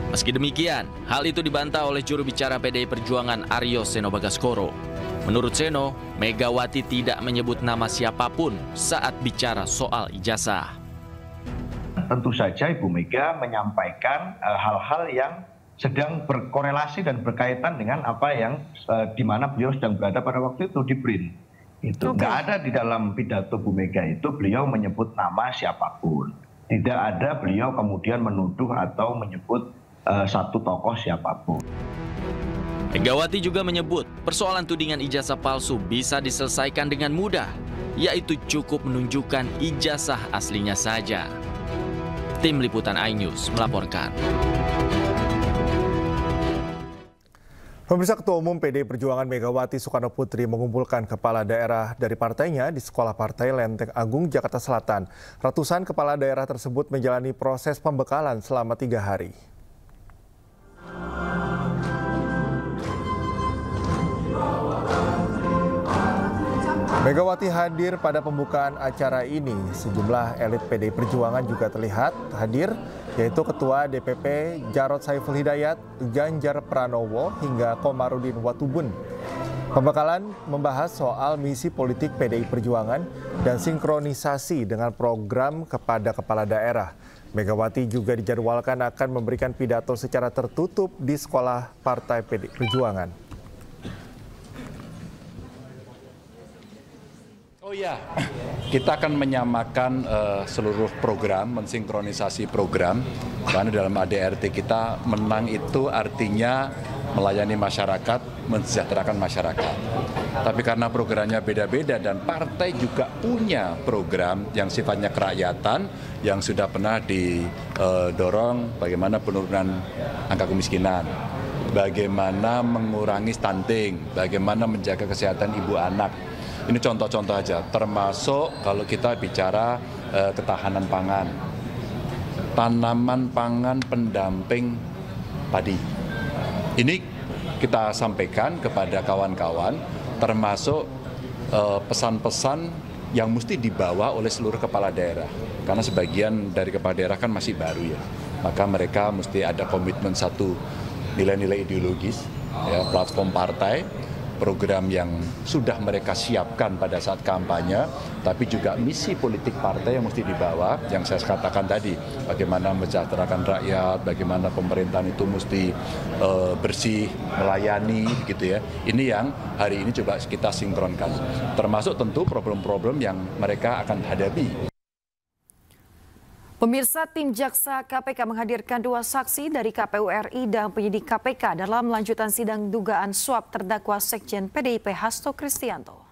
Meski demikian, hal itu dibantah oleh juru bicara PDI Perjuangan Aryo Seno Bagaskoro. Menurut Seno, Megawati tidak menyebut nama siapapun saat bicara soal ijazah. Tentu saja Ibu Mega menyampaikan hal-hal yang sedang berkorelasi dan berkaitan dengan apa yang di mana beliau sedang berada pada waktu itu di BRIN. Itu nggak ada di dalam pidato Bu Mega itu beliau menyebut nama siapapun. Tidak ada beliau kemudian menuduh atau menyebut satu tokoh siapapun. Megawati juga menyebut persoalan tudingan ijazah palsu bisa diselesaikan dengan mudah, yaitu cukup menunjukkan ijazah aslinya saja. Tim Liputan iNews melaporkan. Pemirsa, Ketua Umum PDI Perjuangan Megawati Soekarno Putri mengumpulkan kepala daerah dari partainya di Sekolah Partai Lenteng Agung, Jakarta Selatan. Ratusan kepala daerah tersebut menjalani proses pembekalan selama 3 hari. Megawati hadir pada pembukaan acara ini. Sejumlah elit PDI Perjuangan juga terlihat hadir, yaitu Ketua DPP Jarod Saiful Hidayat, Ganjar Pranowo, hingga Komarudin Watubun. Pembekalan membahas soal misi politik PDI Perjuangan dan sinkronisasi dengan program kepada kepala daerah. Megawati juga dijadwalkan akan memberikan pidato secara tertutup di Sekolah Partai PDI Perjuangan. Oh ya, Kita akan menyamakan seluruh program, mensinkronisasi program, karena dalam ADRT kita menang itu artinya melayani masyarakat, mensejahterakan masyarakat. Tapi karena programnya beda-beda dan partai juga punya program yang sifatnya kerakyatan, yang sudah pernah didorong bagaimana penurunan angka kemiskinan, bagaimana mengurangi stunting, bagaimana menjaga kesehatan ibu anak. Ini contoh-contoh aja, termasuk kalau kita bicara ketahanan pangan, tanaman pangan pendamping padi. Ini kita sampaikan kepada kawan-kawan, termasuk pesan-pesan yang mesti dibawa oleh seluruh kepala daerah. Karena sebagian dari kepala daerah kan masih baru ya, maka mereka mesti ada komitmen satu, nilai-nilai ideologis, ya, platform partai, program yang sudah mereka siapkan pada saat kampanye, tapi juga misi politik partai yang mesti dibawa, yang saya katakan tadi, bagaimana mensejahterakan rakyat, bagaimana pemerintahan itu mesti bersih, melayani, gitu ya. Ini yang hari ini coba kita sinkronkan, termasuk tentu problem-problem yang mereka akan hadapi. Pemirsa, tim Jaksa KPK menghadirkan 2 saksi dari KPU RI dan penyidik KPK dalam lanjutan sidang dugaan suap terdakwa Sekjen PDIP Hasto Kristianto.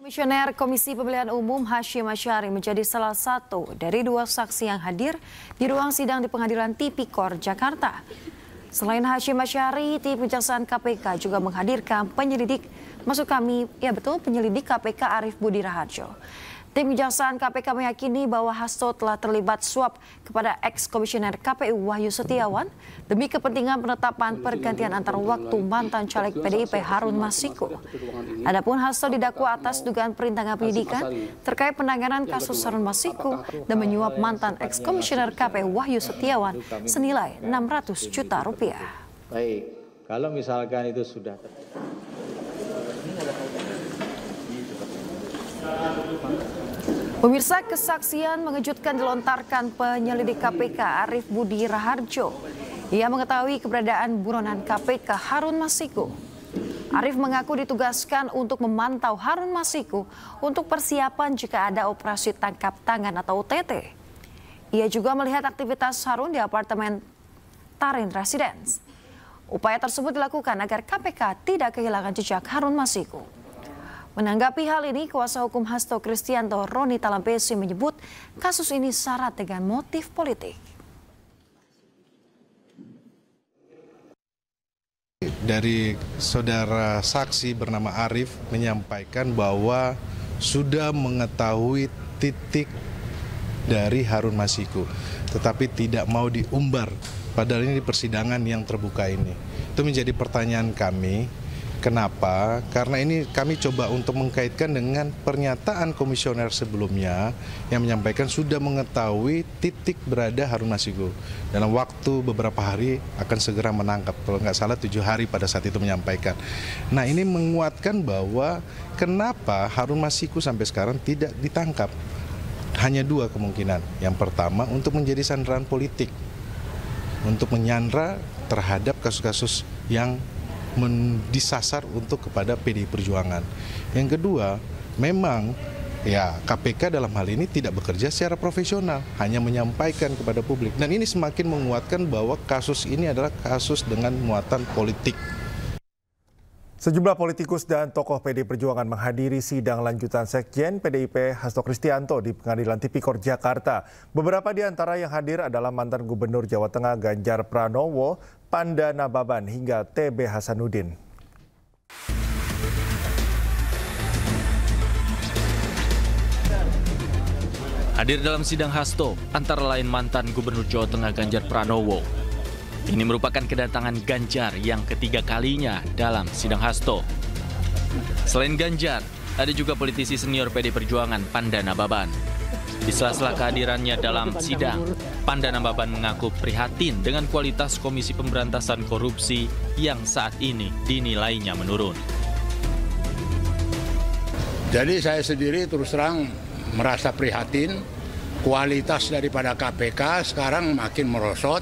Komisioner Komisi Pemilihan Umum Hashim Asyari menjadi salah satu dari 2 saksi yang hadir di ruang sidang di Pengadilan Tipikor Jakarta. Selain Hashim Asyari, tim Kejaksaan KPK juga menghadirkan penyelidik penyelidik KPK Arief Budi Raharjo. Tim Kejaksaan KPK meyakini bahwa Hasto telah terlibat suap kepada ex-komisioner KPU Wahyu Setiawan demi kepentingan penetapan pergantian antar waktu mantan caleg PDIP Harun Masiku. Adapun Hasto didakwa atas dugaan perintangan penyidikan terkait penanganan kasus Harun Masiku dan menyuap mantan ex-komisioner KPU Wahyu Setiawan senilai Rp600 juta. Baik, kalau misalkan itu sudah Pemirsa, kesaksian mengejutkan dilontarkan penyelidik KPK Arief Budi Raharjo. Ia mengetahui keberadaan buronan KPK Harun Masiku. Arief mengaku ditugaskan untuk memantau Harun Masiku untuk persiapan jika ada operasi tangkap tangan atau OTT. Ia juga melihat aktivitas Harun di apartemen Tarin Residence. Upaya tersebut dilakukan agar KPK tidak kehilangan jejak Harun Masiku. Menanggapi hal ini, kuasa hukum Hasto Kristianto Roni Talampesi menyebut kasus ini syarat dengan motif politik. Dari saudara saksi bernama Arief menyampaikan bahwa sudah mengetahui titik dari Harun Masiku, tetapi tidak mau diumbar. Padahal ini di persidangan yang terbuka ini. Itu menjadi pertanyaan kami. Kenapa? Karena ini kami coba untuk mengkaitkan dengan pernyataan komisioner sebelumnya yang menyampaikan sudah mengetahui titik berada Harun Masiku. Dalam waktu beberapa hari akan segera menangkap. Kalau nggak salah 7 hari pada saat itu menyampaikan. Nah, ini menguatkan bahwa kenapa Harun Masiku sampai sekarang tidak ditangkap. Hanya 2 kemungkinan. Yang pertama untuk menjadi sandaran politik. Untuk menyandra terhadap kasus-kasus yang disasar untuk kepada PDI Perjuangan. Yang kedua, memang ya KPK dalam hal ini tidak bekerja secara profesional, hanya menyampaikan kepada publik. Dan ini semakin menguatkan bahwa kasus ini adalah kasus dengan muatan politik. Sejumlah politikus dan tokoh PDI Perjuangan menghadiri sidang lanjutan Sekjen PDIP Hasto Kristianto di Pengadilan Tipikor Jakarta. Beberapa di antara yang hadir adalah mantan Gubernur Jawa Tengah Ganjar Pranowo, Panda Nababan hingga TB Hasanuddin. Hadir dalam sidang Hasto antara lain mantan Gubernur Jawa Tengah Ganjar Pranowo. Ini merupakan kedatangan Ganjar yang ketiga kalinya dalam sidang Hasto. Selain Ganjar, ada juga politisi senior PD Perjuangan Panda Nababan. Di sela-sela kehadirannya dalam sidang, Panda Nababan mengaku prihatin dengan kualitas Komisi Pemberantasan Korupsi yang saat ini dinilainya menurun. Jadi saya sendiri terus terang merasa prihatin, kualitas daripada KPK sekarang makin merosot.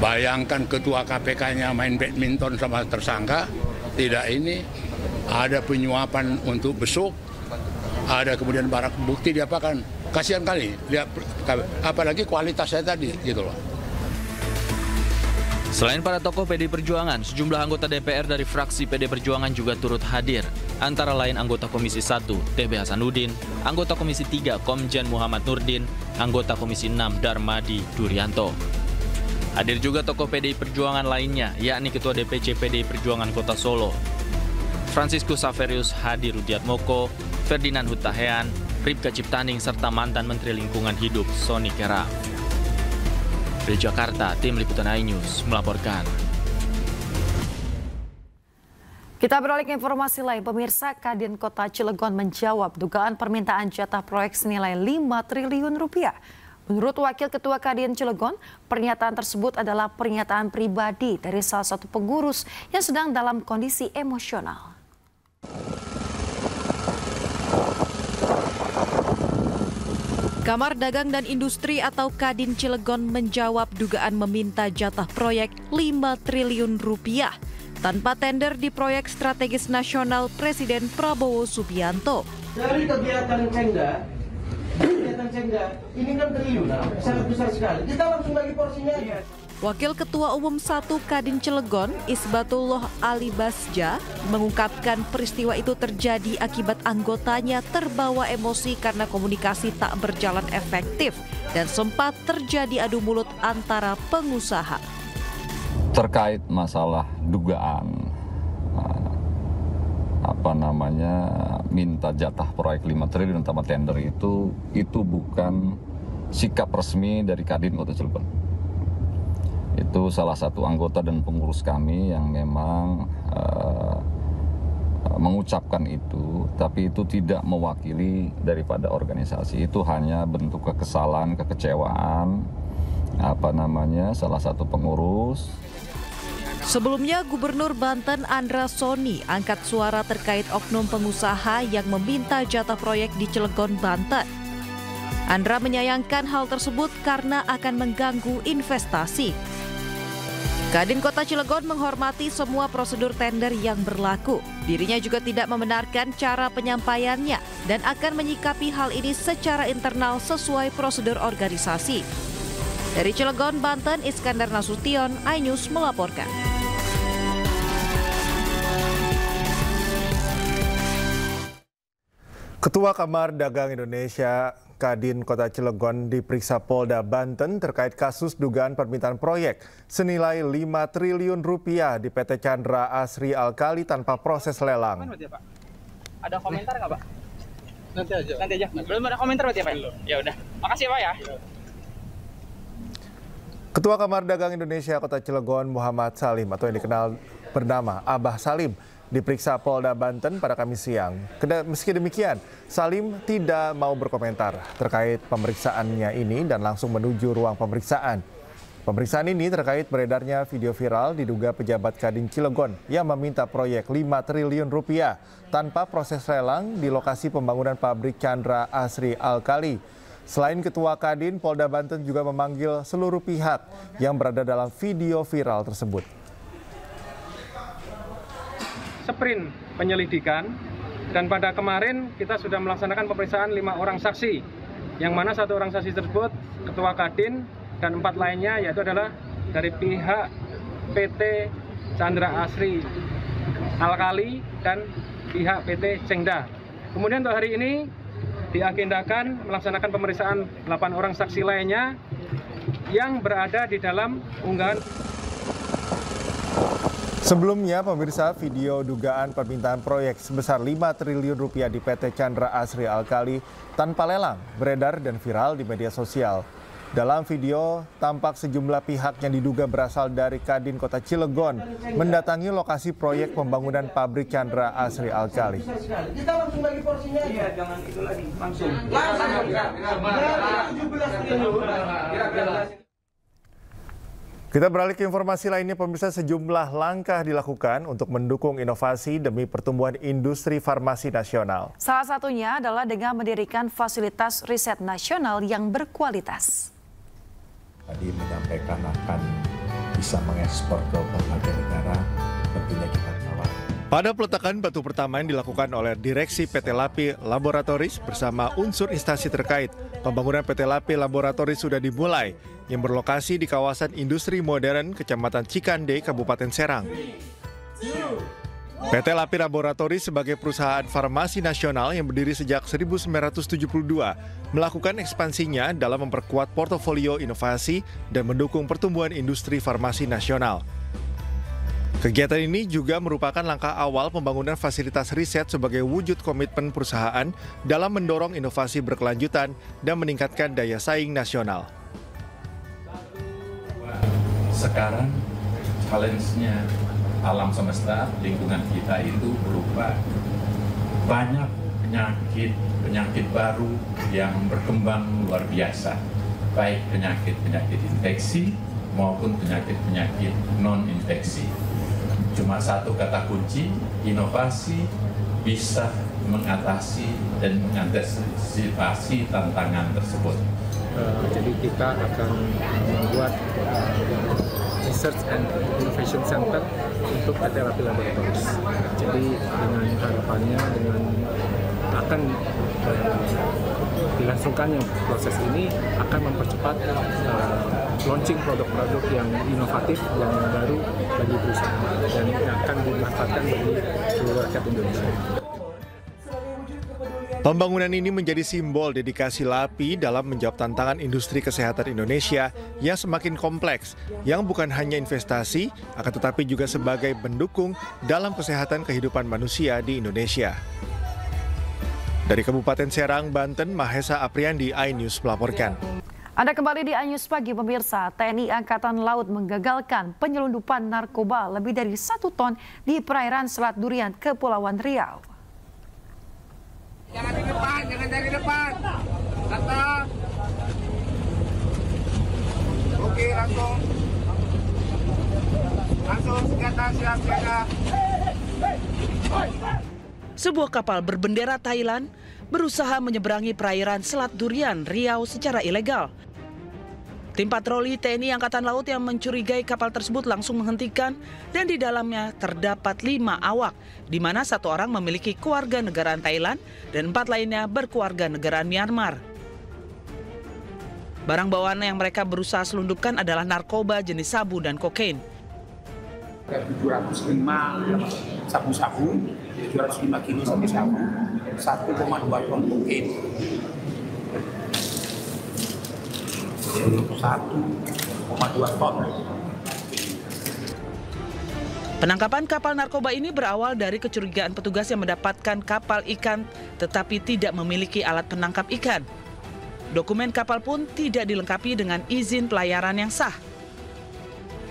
Bayangkan ketua KPK-nya main badminton sama tersangka, tidak ini, ada penyuapan untuk besuk, ada kemudian barang bukti diapakan. Kasihan kali, lihat apalagi kualitasnya tadi gitu loh. Selain para tokoh PD Perjuangan, sejumlah anggota DPR dari fraksi PD Perjuangan juga turut hadir. Antara lain anggota Komisi 1, TB Hasanuddin, anggota Komisi 3, Komjen Muhammad Nurdin, anggota Komisi 6, Darmadi Durianto. Hadir juga tokoh PDI Perjuangan lainnya, yakni Ketua DPC PDI Perjuangan Kota Solo, Franciscus Saverius Hadi Rudiatmoko, Ferdinand Hutahean, Ripka Ciptaning, serta mantan Menteri Lingkungan Hidup Sony Kera. Dari Jakarta, Tim Liputan iNews melaporkan. Kita beralih ke informasi lain. Pemirsa, Kadin Kota Cilegon menjawab dugaan permintaan jatah proyek senilai 5 triliun rupiah. Menurut Wakil Ketua Kadin Cilegon, pernyataan tersebut adalah pernyataan pribadi dari salah satu pengurus yang sedang dalam kondisi emosional. Kamar Dagang dan Industri atau Kadin Cilegon menjawab dugaan meminta jatah proyek 5 triliun rupiah tanpa tender di proyek strategis nasional Presiden Prabowo Subianto. Dari kegiatan Cengda, ini kan triliunan, sangat besar sekali. Kita langsung bagi porsinya aja. Wakil Ketua Umum 1 Kadin Cilegon, Isbatullah Ali Basja, mengungkapkan peristiwa itu terjadi akibat anggotanya terbawa emosi karena komunikasi tak berjalan efektif dan sempat terjadi adu mulut antara pengusaha. Terkait masalah dugaan minta jatah proyek 5 triliun tanpa tender itu bukan sikap resmi dari Kadin Kota Cilegon. Itu salah satu anggota dan pengurus kami yang memang mengucapkan itu, tapi itu tidak mewakili daripada organisasi. Itu hanya bentuk kekesalan, kekecewaan, salah satu pengurus. Sebelumnya, Gubernur Banten Andra Soni angkat suara terkait oknum pengusaha yang meminta jatah proyek di Cilegon, Banten. Andra menyayangkan hal tersebut karena akan mengganggu investasi. Kadin Kota Cilegon menghormati semua prosedur tender yang berlaku. Dirinya juga tidak membenarkan cara penyampaiannya dan akan menyikapi hal ini secara internal sesuai prosedur organisasi. Dari Cilegon, Banten, Iskandar Nasution, iNews melaporkan. Ketua Kamar Dagang Indonesia Kadin Kota Cilegon diperiksa Polda Banten terkait kasus dugaan permintaan proyek senilai 5 triliun rupiah di PT Chandra Asri Alkali tanpa proses lelang. Ada komentar nggak, Pak? Nanti aja. Belum ada komentar berarti, Pak? Ya udah. Makasih, Pak ya. Ketua Kamar Dagang Indonesia Kota Cilegon Muhammad Salim atau yang dikenal bernama Abah Salim diperiksa Polda Banten pada Kamis siang. Meski demikian, Salim tidak mau berkomentar terkait pemeriksaannya ini dan langsung menuju ruang pemeriksaan. Pemeriksaan ini terkait beredarnya video viral diduga pejabat Kadin Cilegon yang meminta proyek 5 triliun rupiah tanpa proses lelang di lokasi pembangunan pabrik Chandra Asri Alkali. Selain Ketua Kadin, Polda Banten juga memanggil seluruh pihak yang berada dalam video viral tersebut. Sprint penyelidikan dan pada kemarin kita sudah melaksanakan pemeriksaan 5 orang saksi, yang mana 1 orang saksi tersebut Ketua Kadin dan 4 lainnya yaitu adalah dari pihak PT Chandra Asri Alkali dan pihak PT Cengda. Kemudian untuk hari ini diagendakan melaksanakan pemeriksaan 8 orang saksi lainnya yang berada di dalam unggahan. Sebelumnya, pemirsa, video dugaan permintaan proyek sebesar 5 triliun rupiah di PT Chandra Asri Alkali tanpa lelang beredar dan viral di media sosial. Dalam video, tampak sejumlah pihak yang diduga berasal dari Kadin Kota Cilegon mendatangi lokasi proyek pembangunan pabrik Chandra Asri Alkali. Kita langsung bagi porsinya aja, jangan itu lagi, langsung. Kita beralih ke informasi lainnya, pemirsa. Sejumlah langkah dilakukan untuk mendukung inovasi demi pertumbuhan industri farmasi nasional. Salah satunya adalah dengan mendirikan fasilitas riset nasional yang berkualitas. Tadi menyampaikan akan bisa mengekspor ke berbagai negara, tentunya kita tawarkan. Pada peletakan batu pertama yang dilakukan oleh Direksi PT Lapi Laboratoris bersama unsur instansi terkait, pembangunan PT Lapi Laboratoris sudah dimulai yang berlokasi di kawasan industri modern Kecamatan Cikande, Kabupaten Serang. PT Lapi Laboratoris sebagai perusahaan farmasi nasional yang berdiri sejak 1972 melakukan ekspansinya dalam memperkuat portofolio inovasi dan mendukung pertumbuhan industri farmasi nasional. Kegiatan ini juga merupakan langkah awal pembangunan fasilitas riset sebagai wujud komitmen perusahaan dalam mendorong inovasi berkelanjutan dan meningkatkan daya saing nasional. Sekarang challenge-nya alam semesta, lingkungan kita itu berupa banyak penyakit baru yang berkembang luar biasa, baik penyakit infeksi maupun penyakit non-infeksi. Cuma satu kata kunci, inovasi bisa mengatasi dan mengantisipasi tantangan tersebut. Jadi kita akan membuat Research and Innovation Center untuk PT Lapi Laboratories. Jadi dengan harapannya dengan akan dilangsungkannya proses ini akan mempercepat launching produk-produk yang inovatif, yang baru bagi perusahaan dan akan dimanfaatkan bagi seluruh rakyat Indonesia. Pembangunan ini menjadi simbol dedikasi Lapi dalam menjawab tantangan industri kesehatan Indonesia yang semakin kompleks, yang bukan hanya investasi, akan tetapi juga sebagai pendukung dalam kesehatan kehidupan manusia di Indonesia. Dari Kabupaten Serang, Banten, Mahesa Apriandi, iNews melaporkan. Anda kembali di iNews Pagi, pemirsa. TNI Angkatan Laut menggagalkan penyelundupan narkoba lebih dari 1 ton di perairan Selat Durian, Kepulauan Riau. Jangan di depan, jangan dari depan. Kata. Oke, langsung. Langsung senjata siap siaga. Sebuah kapal berbendera Thailand berusaha menyeberangi perairan Selat Durian, Riau secara ilegal. Tim patroli TNI Angkatan Laut yang mencurigai kapal tersebut langsung menghentikan dan di dalamnya terdapat 5 awak, di mana 1 orang memiliki kewarganegaraan Thailand dan 4 lainnya berkewarganegaraan Myanmar. Barang bawaan yang mereka berusaha selundupkan adalah narkoba jenis sabu dan kokain. 705 sabu-sabu, 705 kilo sabu-sabu, 1,2 ton kokain. 1,2 ton. Penangkapan kapal narkoba ini berawal dari kecurigaan petugas yang mendapatkan kapal ikan tetapi tidak memiliki alat penangkap ikan. Dokumen kapal pun tidak dilengkapi dengan izin pelayaran yang sah.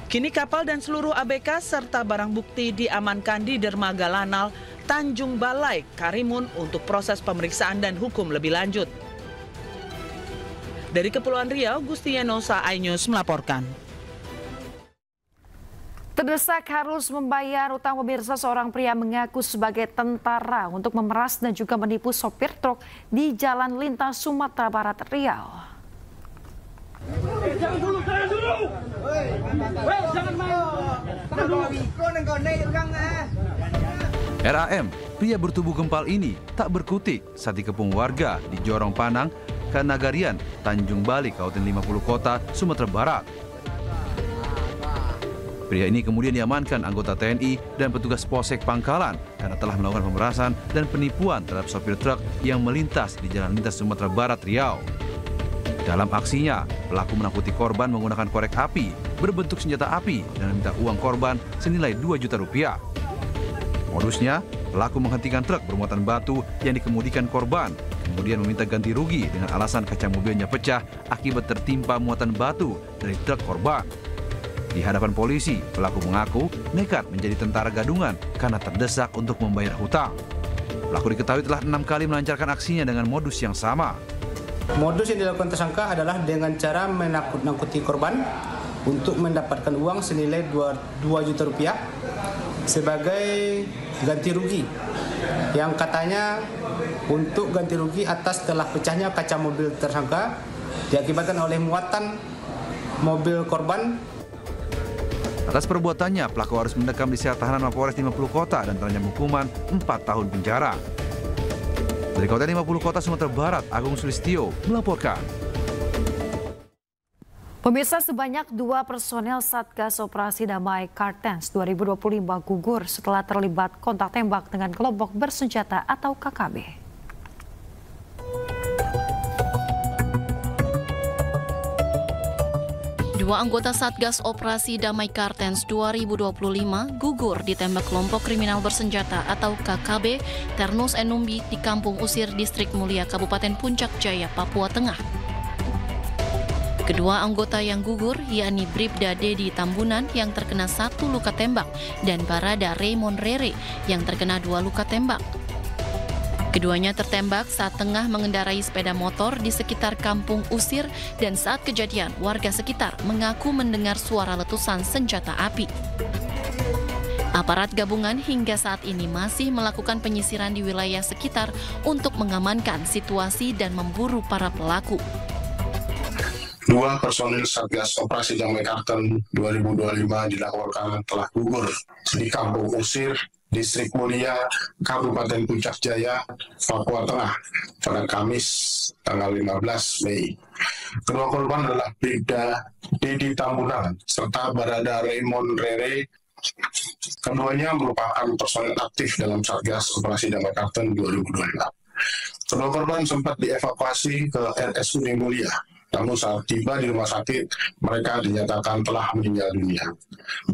Kini kapal dan seluruh ABK serta barang bukti diamankan di Dermaga Lanal, Tanjung Balai, Karimun untuk proses pemeriksaan dan hukum lebih lanjut. Dari Kepulauan Riau, Gustianosa, iNews melaporkan. Terdesak harus membayar utang, pemirsa. Seorang pria mengaku sebagai tentara untuk memeras dan juga menipu sopir truk di Jalan Lintas Sumatera Barat, Riau. Jangan dulu, jangan dulu. Jangan main. RAM, pria bertubuh gempal ini tak berkutik saat dikepung warga di Jorong Panang, Kanagarian, Tanjung Bali, Kabupaten 50 Kota, Sumatera Barat. Pria ini kemudian diamankan anggota TNI dan petugas Polsek Pangkalan karena telah melakukan pemerasan dan penipuan terhadap sopir truk yang melintas di Jalan Lintas Sumatera Barat, Riau. Dalam aksinya, pelaku menakuti korban menggunakan korek api berbentuk senjata api dan meminta uang korban senilai 2 juta rupiah. Modusnya, pelaku menghentikan truk bermuatan batu yang dikemudikan korban, kemudian meminta ganti rugi dengan alasan kaca mobilnya pecah akibat tertimpa muatan batu dari truk korban. Di hadapan polisi, pelaku mengaku nekat menjadi tentara gadungan karena terdesak untuk membayar hutang. Pelaku diketahui telah 6 kali melancarkan aksinya dengan modus yang sama. Modus yang dilakukan tersangka adalah dengan cara menakut-nakuti korban untuk mendapatkan uang senilai 2 juta rupiah sebagai ganti rugi. Yang katanya untuk ganti rugi atas telah pecahnya kaca mobil tersangka diakibatkan oleh muatan mobil korban. Atas perbuatannya, pelaku harus mendekam di sel tahanan Mapolres 50 Kota dan terancam hukuman 4 tahun penjara. Dari Kota 50 Kota Sumatera Barat, Agung Sulistyo melaporkan. Pemirsa, sebanyak 2 personel Satgas Operasi Damai Kartens 2025 gugur setelah terlibat kontak tembak dengan kelompok bersenjata atau KKB. Dua anggota Satgas Operasi Damai Kartens 2025 gugur ditembak kelompok kriminal bersenjata atau KKB Ternus Enumbi di Kampung Usir, Distrik Mulia, Kabupaten Puncak Jaya, Papua Tengah. Kedua anggota yang gugur yakni Bribda Dedi Tambunan yang terkena 1 luka tembak dan Barada Raymond Rere yang terkena 2 luka tembak. Keduanya tertembak saat tengah mengendarai sepeda motor di sekitar Kampung Usir dan saat kejadian warga sekitar mengaku mendengar suara letusan senjata api. Aparat gabungan hingga saat ini masih melakukan penyisiran di wilayah sekitar untuk mengamankan situasi dan memburu para pelaku. 2 personil Satgas Operasi Damai Kartens 2025 dilaporkan telah gugur di Kampung Usir, Distrik Mulia, Kabupaten Puncak Jaya, Papua Tengah pada Kamis tanggal 15 Mei. Kedua korban adalah Bribda Dedi Tambunan serta Barada Raymond Rere. Keduanya merupakan personil aktif dalam Satgas Operasi Damai Kartens 2025. Kedua korban sempat dievakuasi ke RSUD Mulia. Namun saat tiba di rumah sakit, mereka dinyatakan telah meninggal dunia.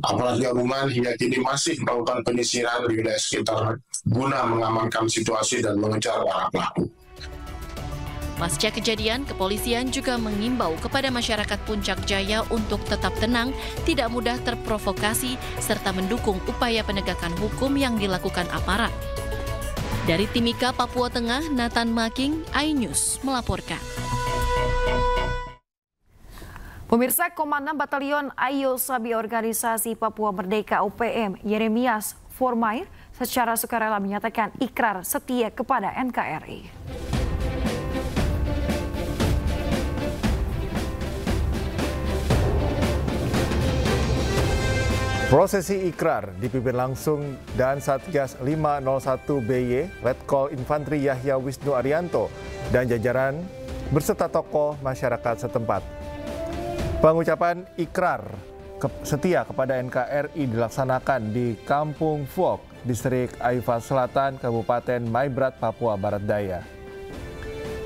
Aparat gabungan hingga kini masih melakukan penyisiran di wilayah sekitar guna mengamankan situasi dan mengejar para pelaku. Pasca kejadian, kepolisian juga mengimbau kepada masyarakat Puncak Jaya untuk tetap tenang, tidak mudah terprovokasi, serta mendukung upaya penegakan hukum yang dilakukan aparat. Dari Timika, Papua Tengah, Nathan Making, iNews melaporkan. Pemirsa, Komandan Batalion Ayo Sabi Organisasi Papua Merdeka UPM Yeremias Formair secara sukarela menyatakan ikrar setia kepada NKRI. Prosesi ikrar dipimpin langsung dan Satgas 501 BY Letkol Infantri Yahya Wisnu Arianto dan jajaran berserta tokoh masyarakat setempat. Pengucapan ikrar setia kepada NKRI dilaksanakan di Kampung Fuok, Distrik Aifa Selatan, Kabupaten Maibrat, Papua Barat Daya.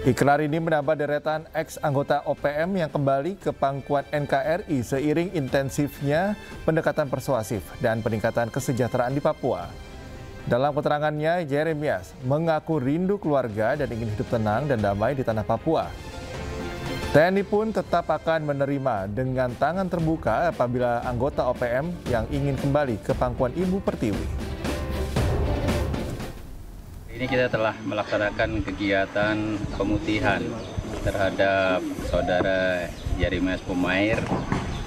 Ikrar ini menambah deretan ex-anggota OPM yang kembali ke pangkuan NKRI seiring intensifnya pendekatan persuasif dan peningkatan kesejahteraan di Papua. Dalam keterangannya, Yeremias mengaku rindu keluarga dan ingin hidup tenang dan damai di tanah Papua. TNI pun tetap akan menerima dengan tangan terbuka apabila anggota OPM yang ingin kembali ke pangkuan Ibu Pertiwi. Ini kita telah melaksanakan kegiatan pemutihan terhadap saudara Yeremias Formair.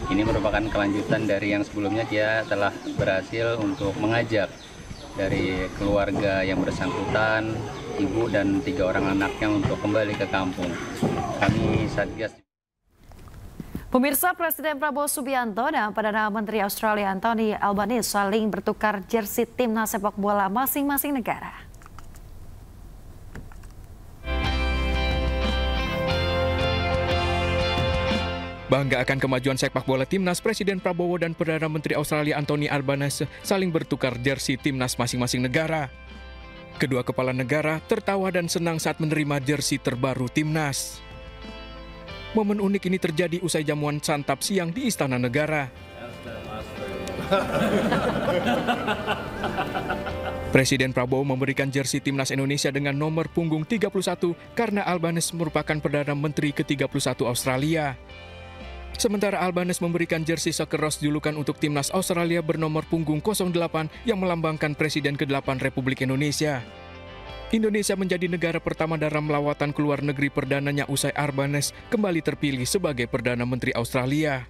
Ini merupakan kelanjutan dari yang sebelumnya dia telah berhasil untuk mengajak dari keluarga yang bersangkutan, ibu dan 3 orang anaknya untuk kembali ke kampung. Kami Satgas. Pemirsa, Presiden Prabowo Subianto dan Perdana Menteri Australia Anthony Albanese saling bertukar jersey timnas sepak bola masing-masing negara. Bangga akan kemajuan sepak bola timnas, Presiden Prabowo dan Perdana Menteri Australia Anthony Albanese saling bertukar jersey timnas masing-masing negara. Kedua kepala negara tertawa dan senang saat menerima jersey terbaru timnas. Momen unik ini terjadi usai jamuan santap siang di Istana Negara. Presiden Prabowo memberikan jersey timnas Indonesia dengan nomor punggung 31 karena Albanese merupakan Perdana Menteri ke-31 Australia. Sementara Albanese memberikan jersey soccer rose julukan untuk timnas Australia bernomor punggung 08 yang melambangkan Presiden ke-8 Republik Indonesia. Indonesia menjadi negara pertama dalam lawatan ke luar negeri perdananya usai Albanese kembali terpilih sebagai Perdana Menteri Australia.